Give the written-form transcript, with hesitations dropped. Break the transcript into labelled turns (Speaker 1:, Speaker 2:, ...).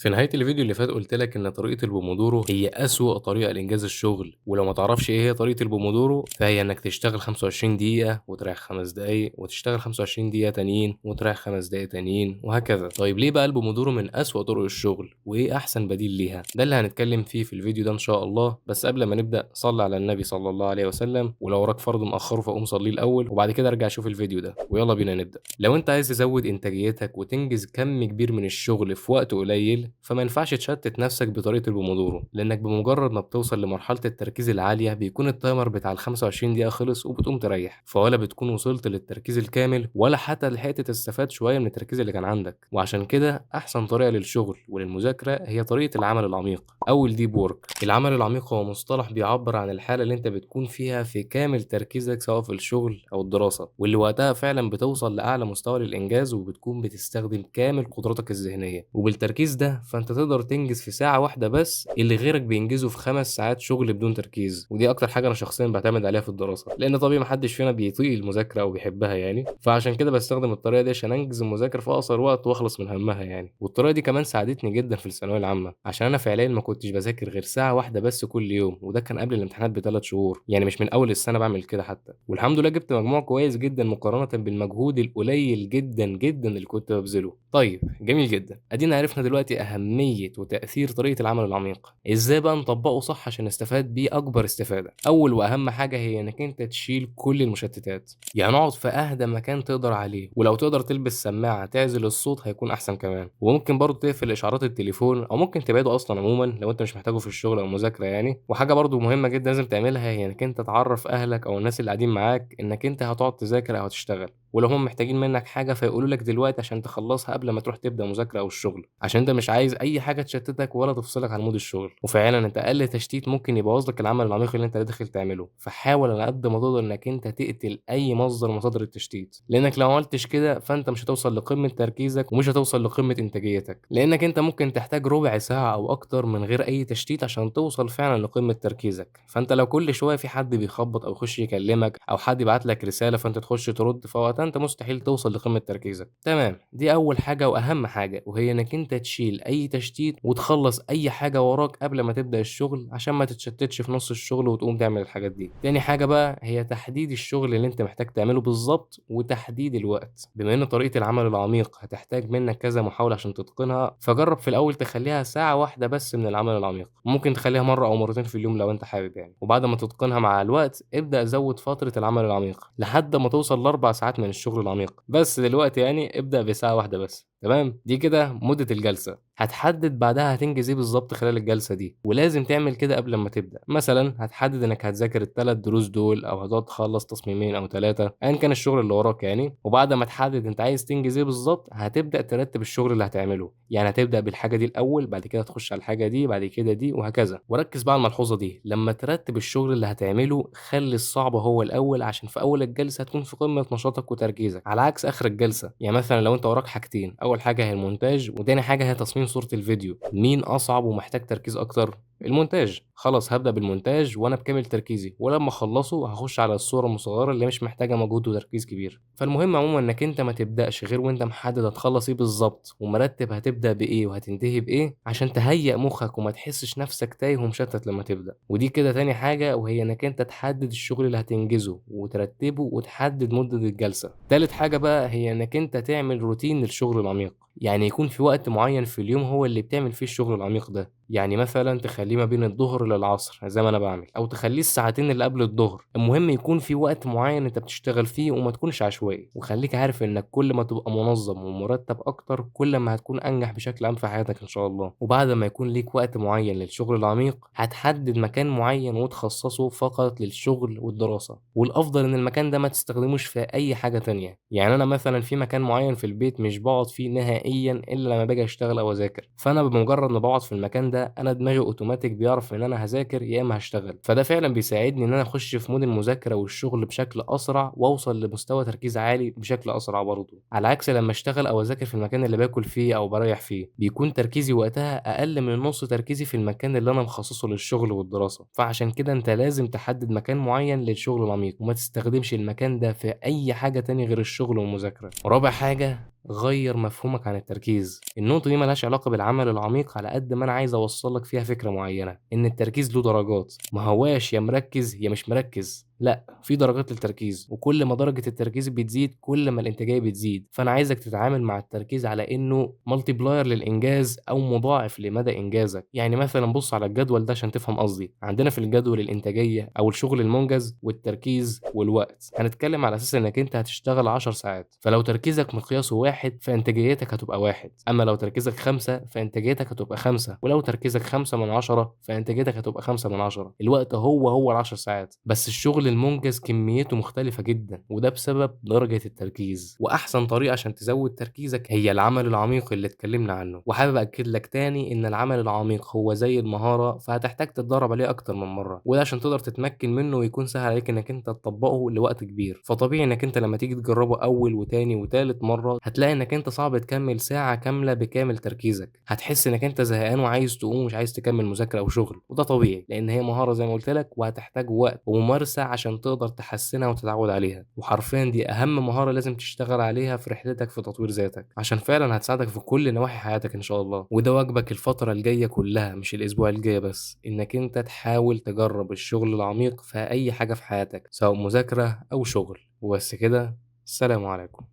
Speaker 1: في نهاية الفيديو اللي فات قلت لك إن طريقة البومودورو هي أسوأ طريقة لإنجاز الشغل، ولو ما تعرفش إيه هي طريقة البومودورو فهي إنك تشتغل 25 دقيقة وتريح 5 دقايق وتشتغل 25 دقيقة تانيين وتريح 5 دقايق تانيين وهكذا. طيب ليه بقى البومودورو من أسوأ طرق الشغل؟ وإيه أحسن بديل ليها؟ ده اللي هنتكلم فيه في الفيديو ده إن شاء الله، بس قبل ما نبدأ صلي على النبي صلى الله عليه وسلم، ولو وراك فرض مأخره فقوم صليه الأول وبعد كده ارجع شوف الفيديو ده، ويلا بينا نبدأ. لو أنت عايز تزود إنتاجيتك وتنجز كم كبير من الشغل في وقت قليل فما ينفعش تشتت نفسك بطريقة البومودورو، لأنك بمجرد ما بتوصل لمرحلة التركيز العالية بيكون التايمر بتاع ال 25 دقيقة خلص وبتقوم تريح، فولا بتكون وصلت للتركيز الكامل ولا حتى لحقت تستفاد شوية من التركيز اللي كان عندك. وعشان كده أحسن طريقة للشغل وللمذاكرة هي طريقة العمل العميق أو الديب وورك. العمل العميق هو مصطلح بيعبر عن الحالة اللي أنت بتكون فيها في كامل تركيزك سواء في الشغل أو الدراسة، واللي وقتها فعلا بتوصل لأعلى مستوى للإنجاز وبتكون بتستخدم كامل قدراتك الذهنية. وبالتركيز ده فأنت تقدر تنجز في ساعة واحدة بس اللي غيرك بينجزه في 5 ساعات شغل بدون تركيز، ودي أكتر حاجة أنا شخصيا بعتمد عليها في الدراسة، لأن طبيعي محدش فينا بيطيق المذاكرة أو بيحبها يعني، فعشان كده بستخدم الطريقة دي عشان أنجز المذاكرة في أقصر وقت وأخلص من همها يعني. والطريقة دي كمان ساعدتني جدا في الثانوية العامة، عشان أنا فعليا ما كنتش بذاكر غير ساعة واحدة بس كل يوم، وده كان قبل الامتحانات ب3 شهور، يعني مش من أول السنة بعمل كده حتى، والحمد لله جبت مجموع كويس جدا مقارنة بالمجهود القليل جدا جدا اللي كنت ببذله. طيب جميل جدا، ادينا عرفنا دلوقتي اهميه وتاثير طريقه العمل العميق. ازاي بقى نطبقه صح عشان نستفاد بيه اكبر استفاده؟ اول واهم حاجه هي انك انت تشيل كل المشتتات، يعني اقعد في اهدى مكان تقدر عليه، ولو تقدر تلبس سماعه تعزل الصوت هيكون احسن كمان، وممكن برضه تقفل اشعارات التليفون او ممكن تبعده اصلا عموما لو انت مش محتاجه في الشغل او المذاكره يعني. وحاجه برضه مهمه جدا لازم تعملها هي انك انت تعرف اهلك او الناس اللي قاعدين معاك انك انت هتقعد تذاكر او هتشتغل، ولو هم محتاجين منك حاجة فيقولوا لك دلوقتي عشان تخلصها قبل ما تروح تبدأ مذاكرة أو الشغل، عشان أنت مش عايز أي حاجة تشتتك ولا تفصلك عن مود الشغل. وفعلا أنت أقل تشتيت ممكن يبوظ لك العمل العميق اللي أنت داخل تعمله، فحاول على قد ما تقدر إنك أنت تقتل أي مصدر من مصادر التشتيت، لأنك لو ما عملتش كده فأنت مش هتوصل لقمة تركيزك ومش هتوصل لقمة إنتاجيتك، لأنك أنت ممكن تحتاج ربع ساعة أو أكتر من غير أي تشتيت عشان توصل فعلا لقمة تركيزك. فأنت لو كل شوية في حد بيخبط أو يخش يكلمك أو حد يبعت لك رسالة فأنت تخش ترد، فوقتها أنت مستحيل توصل لقمة تركيزك. تمام، دي أول حاجة وأهم حاجة، وهي إنك أنت تشيل أي تشتيت وتخلص أي حاجة وراك قبل ما تبدأ الشغل عشان ما تتشتتش في نص الشغل وتقوم تعمل الحاجات دي. تاني حاجة بقى هي تحديد الشغل اللي أنت محتاج تعمله بالظبط وتحديد الوقت. بما إن طريقة العمل العميق هتحتاج منك كذا محاولة عشان تتقنها، فجرب في الأول تخليها ساعة واحدة بس من العمل العميق، ممكن تخليها مرة أو مرتين في اليوم لو أنت حابب يعني، وبعد ما تتقنها مع الوقت ابدأ زود فترة العمل العميق لحد ما توصل ل4 ساعات من الشغل العميق، بس دلوقتي يعني ابدأ بساعة واحدة بس. تمام، دي كده مدة الجلسة. هتحدد بعدها هتنجز ايه بالظبط خلال الجلسة دي، ولازم تعمل كده قبل ما تبدأ. مثلا هتحدد انك هتذاكر ال3 دروس دول او هتقعد تخلص تصميمين او 3 ايا كان الشغل اللي وراك يعني، وبعد ما تحدد انت عايز تنجز ايه بالظبط هتبدأ ترتب الشغل اللي هتعمله، يعني هتبدأ بالحاجة دي الاول بعد كده تخش على الحاجة دي بعد كده دي وهكذا. وركز بقى على الملحوظة دي، لما ترتب الشغل اللي هتعمله خلي الصعب هو الاول عشان في اول الجلسة هتكون في قمة نشاطك وتركيزك، على عكس اخر الجلسة. يعني مثلا لو انت وراك حاجتين، اول حاجة هي المونتاج وتاني حاجة هي تصميم صورة الفيديو، مين أصعب ومحتاج تركيز أكتر؟ المونتاج. خلاص هابدأ بالمونتاج وأنا بكامل تركيزي، ولمّا أخلّصه هاخش على الصورة المصغّرة اللي مش محتاجة مجهود وتركيز كبير. فالمهم عمومًا إنك أنت ما تبدأش غير وأنت محدد هتخلّص إيه بالضبط، ومرتّب هتبدأ بإيه وهتنتهي بإيه، عشان تهيّأ مخّك وما تحسّش نَفْسك تايه ومشتّت لمّا تبدأ. ودي كده تاني حاجة، وهي إنك أنت تحدد الشغل اللي هتنجزه وترتّبه وتحدد مدة الجلسة. تالت حاجة بقى هي إنك أنت تعمل روتين للشغل العميق، يعني يكون في وقت معيّن في اليوم هو اللي بتعمل فيه الشغل العميق ده. يعني مثلًا تخلّيه ما بين الضهر للعصر زي ما أنا باعمل، أو تخلّيه الساعتين اللي قبل الضهر، المهم يكون في وقت معيّن أنت بتشتغل فيه وما تكونش عشوائي. وخلّيك عارف إنك كل ما تبقى منظّم ومرتّب أكتر كل ما هتكون أنجح بشكل عام في حياتك إن شاء الله. وبعد ما يكون ليك وقت معيّن للشغل العميق هتحدد مكان معيّن وتخصّصه فقط للشغل والدراسة، والأفضل إن المكان ده ما تستخدموش في أي حاجة تانية. يعني أنا مثلًا في مكان معيّن في البيت مش باقعد فيه نهائيًا إلا لمّا باجي أشتغل أو أذاكر، فأنا بمجرد ما باقعد في المكان ده أنا دماغي أوتوماتيك بيعرف إن أنا هاذاكر يا إما هاشتغل، فده فعلًا بيساعدني إن أنا أخش في مود المذاكرة والشغل بشكل أسرع وأوصل لمستوى تركيز عالي بشكل أسرع برضه، على عكس لمّا أشتغل أو أذاكر في المكان اللي باكل فيه أو باريّح فيه، بيكون تركيزي وقتها أقل من نُص تركيزي في المكان اللي أنا مخصصه للشغل والدراسة. فعشان كده أنت لازم تحدد مكان معين للشغل العميق، وما تستخدمش المكان ده في أي حاجة تاني غير الشغل والمذاكرة. رابع حاجة غيّر مفهومك عن التركيز. النقطة دي ما لهاش علاقة بالعمل العميق على قد ما أنا عايز أوصّل لك فيها فكرة معيّنة، إن التركيز له درجات، ما هواش يا مركّز يا مش مركّز، لأ، في درجات للتركيز، وكل ما درجة التركيز بتزيد كل ما الإنتاجية بتزيد. فأنا عايزك تتعامل مع التركيز على إنه multiplier للإنجاز أو مضاعف لمدى إنجازك. يعني مثلًا بُص على الجدول ده عشان تفهم قصدي. عندنا في الجدول الإنتاجية أو الشغل المنجز والتركيز والوقت. هنتكلم على أساس إنك أنت هتشتغل 10 ساعات، فلو تركيزك مقياسه 1 فإنتاجيتك هتبقى 1، أما لو تركيزك 5 فإنتاجيتك هتبقى 5، ولو تركيزك 5/10 فإنتاجيتك هتبقى 5/10. الوقت هو ال10 ساعات، بس الشغل المنجز كميته مختلفة جدًا، وده بسبب درجة التركيز. وأحسن طريقة عشان تزود تركيزك هي العمل العميق اللي اتكلمنا عنه. وحابب أأكد لك تاني إن العمل العميق هو زي المهارة، فهتحتاج تتدرب عليه أكتر من مرة، وده عشان تقدر تتمكن منه ويكون سهل عليك إنك أنت تطبقه لوقت كبير. فطبيعي إنك أنت لما تيجي تجربه أول وتاني وتالت مرة هتلاقي إنك أنت صعب تكمل ساعة كاملة بكامل تركيزك، هتحس إنك أنت زهقان وعايز تقوم ومش عايز تكمل مذاكرة أو شغل، وده طبيعي لأن هي مهارة زي ما قلت لك، وهتحتاج وقت وممارسة عشان تقدر تحسنها وتتعود عليها. وحرفيا دي أهم مهارة لازم تشتغل عليها في رحلتك في تطوير ذاتك، عشان فعلا هتساعدك في كل نواحي حياتك إن شاء الله. وده واجبك الفترة الجاية كلها، مش الأسبوع الجاي بس، إنك أنت تحاول تجرب الشغل العميق في أي حاجة في حياتك، سواء مذاكرة أو شغل. وبس كده، السلام عليكم.